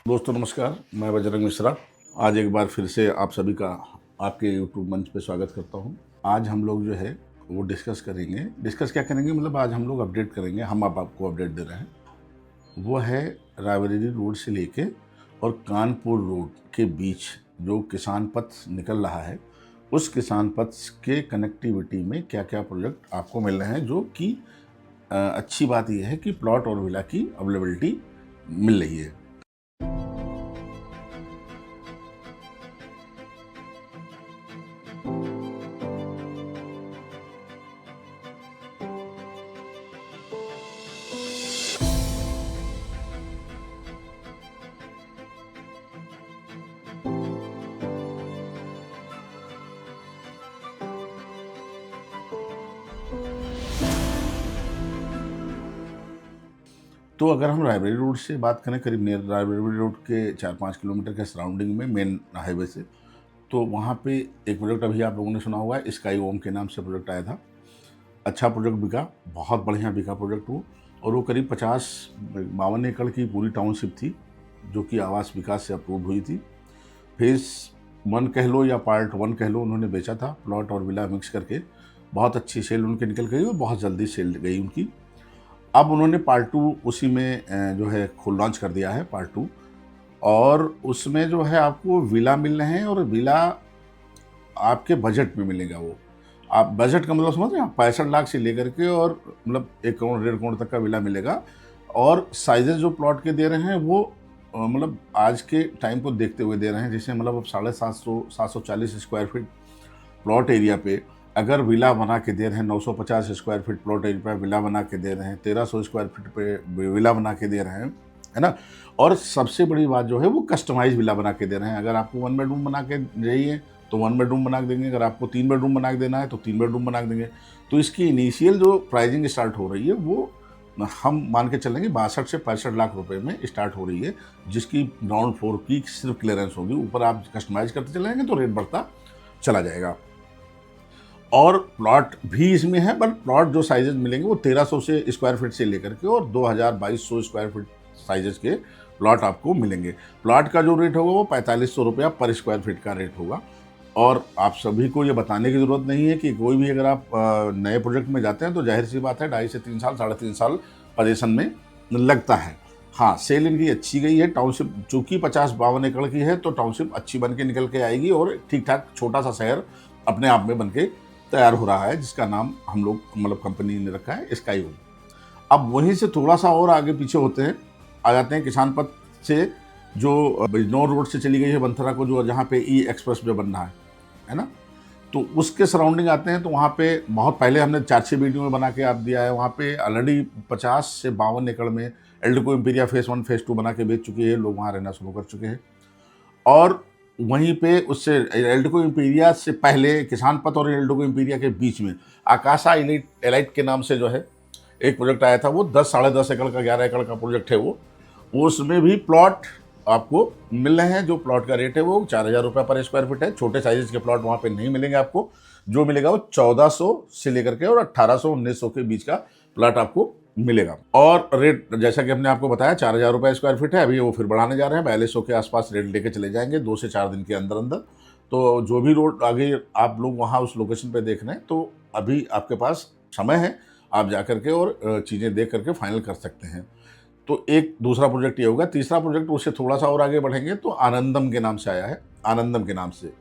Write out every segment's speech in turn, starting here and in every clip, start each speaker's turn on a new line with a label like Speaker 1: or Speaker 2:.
Speaker 1: दोस्तों नमस्कार, मैं बजरंग मिश्रा। आज एक बार फिर से आप सभी का आपके यूट्यूब मंच पे स्वागत करता हूं। आज हम लोग जो है वो डिस्कस क्या करेंगे, मतलब आज हम लोग अपडेट करेंगे। हम आपको अपडेट दे रहे हैं, वो है रायबरेली रोड से लेके और कानपुर रोड के बीच जो किसान पथ निकल रहा है, उस किसान पथ के कनेक्टिविटी में क्या क्या प्रोजेक्ट आपको मिल रहे हैं। जो कि अच्छी बात यह है कि प्लॉट और विला की अवेलेबिलिटी मिल रही है। तो अगर हम रायबरेली रोड से बात करें, करीब नियर रायबरेली रोड के 4-5 किलोमीटर के सराउंडिंग में मेन हाईवे से, तो वहाँ पे एक प्रोजेक्ट अभी आप लोगों ने सुना हुआ है, स्काई ओम के नाम से प्रोजेक्ट आया था। अच्छा प्रोजेक्ट बिका, बहुत बढ़िया बिका प्रोजेक्ट वो। और वो करीब 50-52 एकड़ की पूरी टाउनशिप थी, जो कि आवास विकास से अप्रूव हुई थी। फेज़ 1 कह लो या पार्ट 1 कह लो, उन्होंने बेचा था प्लॉट और विला मिक्स करके। बहुत अच्छी सेल उनकी निकल गई और बहुत जल्दी सेल गई उनकी। अब उन्होंने पार्ट 2 उसी में जो है लॉन्च कर दिया है, पार्ट 2। और उसमें जो है आपको विला मिल रहे हैं, और विला आपके बजट में मिलेगा। वो आप बजट का मतलब समझ रहे हैं, 65 लाख से लेकर के और मतलब 1 करोड़ 1.5 करोड़ तक का विला मिलेगा। और साइजेस जो प्लॉट के दे रहे हैं वो मतलब आज के टाइम को देखते हुए दे रहे हैं। जैसे मतलब अब 750 740 स्क्वायर फीट प्लॉट एरिया पे अगर विला बना के दे रहे हैं, 950 स्क्वायर फीट प्लॉट एरिया पे विला बना के दे रहे हैं, 1300 स्क्वायर फीट पे विला बना के दे रहे हैं, है ना। और सबसे बड़ी बात जो है वो कस्टमाइज विला बना के दे रहे हैं। अगर आपको 1 बेडरूम बना के चाहिए तो 1 बेडरूम बना के देंगे, अगर आपको 3 बेडरूम बना के देना है तो 3 बेडरूम बना के देंगे। तो इसकी इनिशियल जो प्राइसिंग स्टार्ट हो रही है वो हम मान के चलेंगे 62 से 65 लाख रुपए में स्टार्ट हो रही है, जिसकी ग्राउंड फ्लोर की सिर्फ क्लियरेंस होगी। ऊपर आप कस्टमाइज करते चले जाएंगे तो रेट बढ़ता चला जाएगा। और प्लॉट भी इसमें है, पर प्लॉट जो साइजेज मिलेंगे वो 1300 से स्क्वायर फीट से लेकर के और 2200 स्क्वायर फीट साइजेज के प्लॉट आपको मिलेंगे। प्लॉट का जो रेट होगा वो 4500 रुपया पर स्क्वायर फीट का रेट होगा। और आप सभी को ये बताने की ज़रूरत नहीं है कि कोई भी अगर आप नए प्रोजेक्ट में जाते हैं तो जाहिर सी बात है 2.5 से 3 साल 3.5 साल पोजीशन में लगता है। हाँ, सेल इनकी अच्छी गई है। टाउनशिप चूँकि 50-52 एकड़ की है तो टाउनशिप अच्छी बन के निकल के आएगी और ठीक ठाक छोटा सा शहर अपने आप में बन के तैयार हो रहा है, जिसका नाम हम लोग मतलब कंपनी ने रखा है स्काई ओम। अब वहीं से थोड़ा सा और आगे पीछे होते हैं, आ जाते हैं किसान पथ से, जो बिजनौर रोड से चली गई है बंथरा को, जो जहाँ पे ई एक्सप्रेस वे बन रहा है ना। तो उसके सराउंडिंग आते हैं तो वहाँ पे बहुत पहले हमने 4-6 वीडियो में बना के आप दिया है। वहाँ पे ऑलरेडी 50 से 52 एकड़ में एल्डेको इम्पीरिया फेज़ 1 फेज़ 2 बना के बेच चुके हैं, लोग वहाँ रहना शुरू कर चुके हैं। और वहीं पे उससे एल्डेको इम्पीरिया से पहले किसान पथ और एल्डेको इम्पीरिया के बीच में आकाशा एलाइट के नाम से जो है एक प्रोजेक्ट आया था। वो 10-10.5 एकड़ का 11 एकड़ का प्रोजेक्ट है वो। उसमें भी प्लॉट आपको मिल रहे हैं। जो प्लॉट का रेट है वो 4000 रुपये पर स्क्वायर फीट है। छोटे साइजेस के प्लॉट वहाँ पे नहीं मिलेंगे आपको। जो मिलेगा वो 1400 से लेकर के और 1800-1900 के बीच का प्लॉट आपको मिलेगा। और रेट जैसा कि हमने आपको बताया 4000 रुपये स्क्वायर फीट है। अभी वो फिर बढ़ाने जा रहे हैं, 4200 के आसपास रेट लेके चले जाएंगे 2 से 4 दिन के अंदर अंदर। तो जो भी रोड आगे आप लोग वहाँ उस लोकेशन पे देख रहे हैं, तो अभी आपके पास समय है, आप जा करके और चीज़ें देख करके फाइनल कर सकते हैं। तो एक दूसरा प्रोजेक्ट ये होगा। तीसरा प्रोजेक्ट उससे थोड़ा सा और आगे बढ़ेंगे तो आनंदम के नाम से आया है। आनंदम के नाम से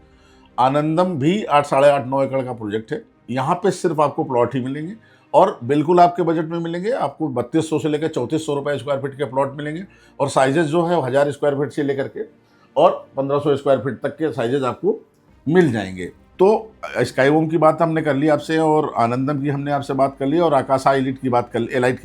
Speaker 1: आनंदम भी 8 साढ़े 8-9 एकड़ का प्रोजेक्ट है। यहाँ पे सिर्फ आपको प्लॉट ही मिलेंगे और बिल्कुल आपके बजट में मिलेंगे। आपको 3200 से लेकर 3400 रुपये स्क्वायर फीट के प्लॉट मिलेंगे। और साइजेस जो है 1000 स्क्वायर फीट से लेकर के और 1500 स्क्वायर फीट तक के साइजेस आपको मिल जाएंगे। तो स्काई ओम की बात हमने कर ली आपसे, और आनंदम की हमने आपसे बात कर ली, और आकाशा एलाइट की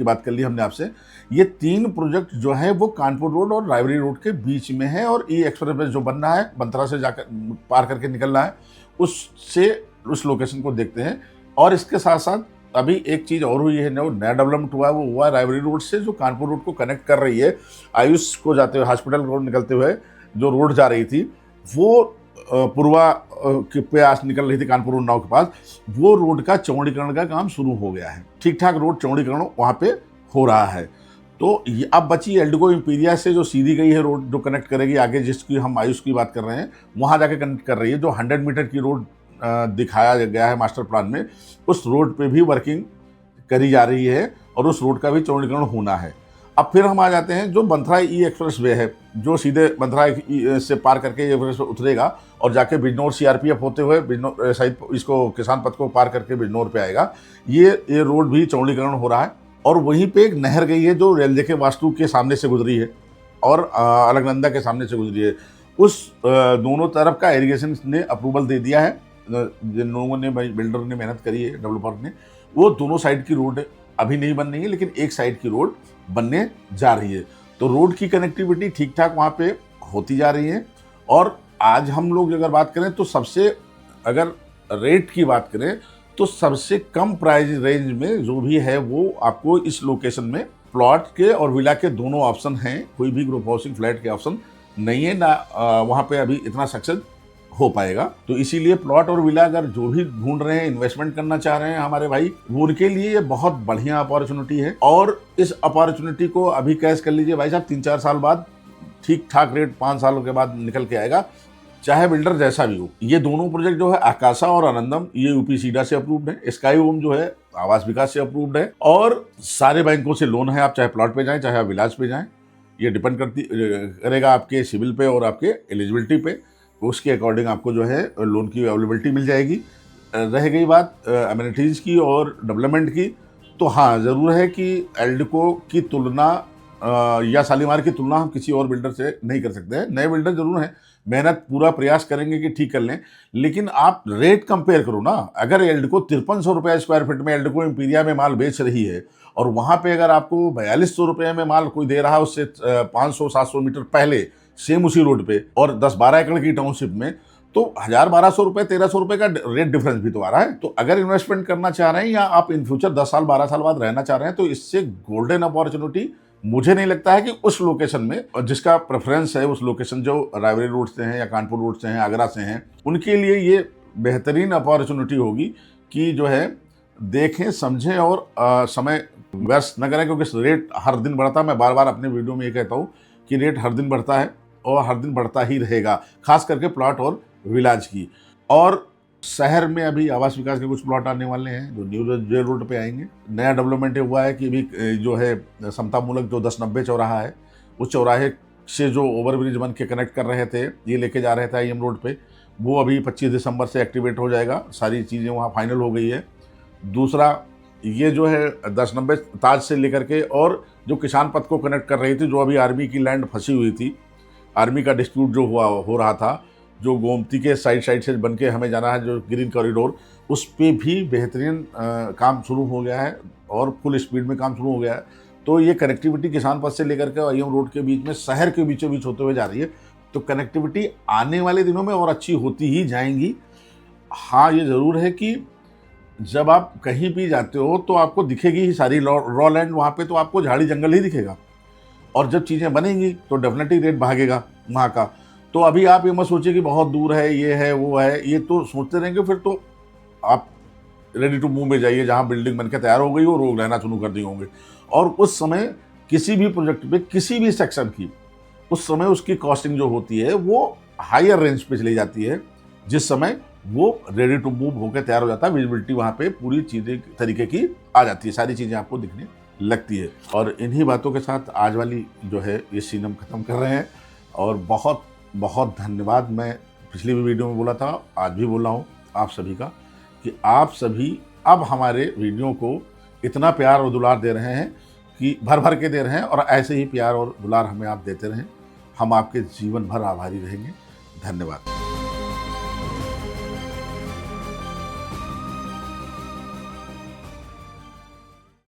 Speaker 1: बात कर ली हमने आपसे। ये 3 प्रोजेक्ट जो है वो कानपुर रोड और रायबरेली रोड के बीच में है। और ई एक्सप्रेस जो बन रहा है बंथरा से जाकर पार करके निकल रहा है, उससे उस लोकेशन को देखते हैं। और इसके साथ साथ अभी एक चीज़ और हुई है, नया डेवलपमेंट हुआ है। वो हुआ है रायबरेली रोड से जो कानपुर रोड को कनेक्ट कर रही है, आयुष को जाते हुए हॉस्पिटल रोड निकलते हुए जो रोड जा रही थी, वो पूर्वा के प्यास निकल रही थी कानपुर उन्नाव के पास, वो रोड का चौड़ीकरण का काम शुरू हो गया है। ठीक ठाक रोड चौड़ीकरण वहाँ पे हो रहा है। तो ये अब बची एल्डिको इम्पीरिया से जो सीधी गई है रोड, जो कनेक्ट करेगी आगे, जिसकी हम आयुष की बात कर रहे हैं, वहाँ जाके कनेक्ट कर रही है। जो 100 मीटर की रोड दिखाया गया है मास्टर प्लान में, उस रोड पे भी वर्किंग करी जा रही है और उस रोड का भी चौड़ीकरण होना है। अब फिर हम आ जाते हैं जो मंथरा ई एक्सप्रेस वे है, जो सीधे मंथरा से पार करके ये एक्सप्रेस उतरेगा और जाके बिजनौर सीआरपीएफ होते हुए बिजनौर साइड, इसको किसान पथ को पार करके बिजनौर पे आएगा। ये रोड भी चौड़ीकरण हो रहा है। और वहीं पे एक नहर गई है जो रेलवे के वास्तु के सामने से गुजरी है और अलकनंदा के सामने से गुजरी है। उस दोनों तरफ का इरिगेशन ने अप्रूवल दे दिया है। जिन लोगों ने, बिल्डर ने मेहनत करी है, डेवलपर ने, वो दोनों साइड की रोड अभी नहीं बन रही है, लेकिन एक साइड की रोड बनने जा रही है। तो रोड की कनेक्टिविटी ठीक ठाक वहाँ पे होती जा रही है। और आज हम लोग अगर बात करें तो सबसे, अगर रेट की बात करें तो सबसे कम प्राइस रेंज में जो भी है वो आपको इस लोकेशन में प्लॉट के और विला के दोनों ऑप्शन हैं। कोई भी ग्रुप हाउसिंग फ्लैट के ऑप्शन नहीं है ना, वहाँ पे अभी इतना सक्सेस हो पाएगा। तो इसीलिए प्लॉट और विला अगर जो भी ढूंढ रहे हैं, इन्वेस्टमेंट करना चाह रहे हैं हमारे भाई, वो उनके लिए ये बहुत बढ़िया अपॉर्चुनिटी है। और इस अपॉर्चुनिटी को अभी कैश कर लीजिए भाई साहब, 3-4 साल बाद ठीक ठाक रेट 5 सालों के बाद निकल के आएगा, चाहे बिल्डर जैसा भी हो। ये दोनों प्रोजेक्ट जो है आकाशा और आनंदम, ये यूपी सीडा से अप्रूव्ड है। स्काई होम जो है आवास विकास से अप्रूव्ड है और सारे बैंकों से लोन है। आप चाहे प्लॉट पे जाएं, चाहे आप विलाज पे जाएं, ये डिपेंड करेगा आपके सिविल पे और आपके एलिजिबिलिटी पे। उसके अकॉर्डिंग आपको जो है लोन की अवेलेबिलिटी मिल जाएगी। रह गई बात अमेनिटीज़ की और डेवलपमेंट की, तो हाँ ज़रूर है कि एल्डिको की तुलना या शालीमार की तुलना हम किसी और बिल्डर से नहीं कर सकते हैं। नए बिल्डर जरूर हैं, मेहनत पूरा प्रयास करेंगे कि ठीक कर लें, लेकिन आप रेट कंपेयर करो ना। अगर एल्डिको 5300 रुपये स्क्वायर फीट में एल्डिको इम्पीरिया में माल बेच रही है और वहाँ पे अगर आपको 4200 रुपये में माल कोई दे रहा है उससे 500-700 मीटर पहले, सेम उसी रोड पे और 10-12 एकड़ की टाउनशिप में, तो 1000-1200 रुपये, 1300 रुपये का रेट डिफरेंस भी तो आ रहा है। तो अगर इन्वेस्टमेंट करना चाह रहे हैं या आप इन फ्यूचर 10 साल 12 साल बाद रहना चाह रहे हैं, तो इससे गोल्डन अपॉर्चुनिटी मुझे नहीं लगता है कि उस लोकेशन में, जिसका प्रेफरेंस है उस लोकेशन जो रायबरेली रोड से हैं या कानपुर रोड से हैं, आगरा से हैं, उनके लिए ये बेहतरीन अपॉर्चुनिटी होगी कि जो है देखें, समझें और समय व्यस्त न करें, क्योंकि रेट हर दिन बढ़ता है। मैं बार बार अपने वीडियो में ये कहता हूँ कि रेट हर दिन बढ़ता है और हर दिन बढ़ता ही रहेगा, खास करके प्लॉट और विलाज की। और शहर में अभी आवास विकास के कुछ प्लॉट आने वाले हैं जो न्यू जेल रोड पे आएंगे। नया डेवलपमेंट हुआ है कि अभी जो है समतामूलक जो 1090 चौराहा है, उस चौराहे से जो ओवरब्रिज बन के कनेक्ट कर रहे थे, ये लेके जा रहे थे आईएम रोड पे, वो अभी 25 दिसंबर से एक्टिवेट हो जाएगा। सारी चीज़ें वहाँ फाइनल हो गई है। दूसरा, ये जो है 1090 ताज से लेकर के और जो किसान पथ को कनेक्ट कर रही थी, जो अभी आर्मी की लैंड फंसी हुई थी, आर्मी का डिस्प्यूट जो हो रहा था, जो गोमती के साइड से बन के हमें जाना है, जो ग्रीन कॉरिडोर, उस पर भी बेहतरीन काम शुरू हो गया है और फुल स्पीड में काम शुरू हो गया है। तो ये कनेक्टिविटी किसान पथ से लेकर के आईएम रोड के बीच में, शहर के बीचों बीच होते हुए जा रही है। तो कनेक्टिविटी आने वाले दिनों में और अच्छी होती ही जाएंगी। हाँ, ये ज़रूर है कि जब आप कहीं भी जाते हो तो आपको दिखेगी ही सारी रॉ लैंड, वहाँ पे तो आपको झाड़ी जंगल ही दिखेगा। और जब चीज़ें बनेंगी तो डेफिनेटली रेट भागेगा वहाँ का। तो अभी आप ये मत सोचिए कि बहुत दूर है, ये है, वो है, ये तो सोचते रहेंगे, फिर तो आप रेडी टू मूव में जाइए जहाँ बिल्डिंग बनकर तैयार हो गई हो, लोग रहना शुरू कर दिए होंगे। और उस समय किसी भी प्रोजेक्ट पे, किसी भी सेक्शन की, उस समय उसकी कॉस्टिंग जो होती है वो हायर रेंज पे चली जाती है, जिस समय वो रेडी टू मूव होकर तैयार हो जाता है। विजिबिलिटी वहाँ पे पूरी चीज़ें तरीके की आ जाती है, सारी चीज़ें आपको दिखने लगती है। और इन्हीं बातों के साथ आज वाली जो है ये सीन हम ख़त्म कर रहे हैं। और बहुत बहुत धन्यवाद, मैं पिछली भी वीडियो में बोला था, आज भी बोल रहा हूँ आप सभी का, कि आप सभी अब हमारे वीडियो को इतना प्यार और दुलार दे रहे हैं कि भर भर के दे रहे हैं, और ऐसे ही प्यार और दुलार हमें आप देते रहें। हम आपके जीवन भर आभारी रहेंगे। धन्यवाद।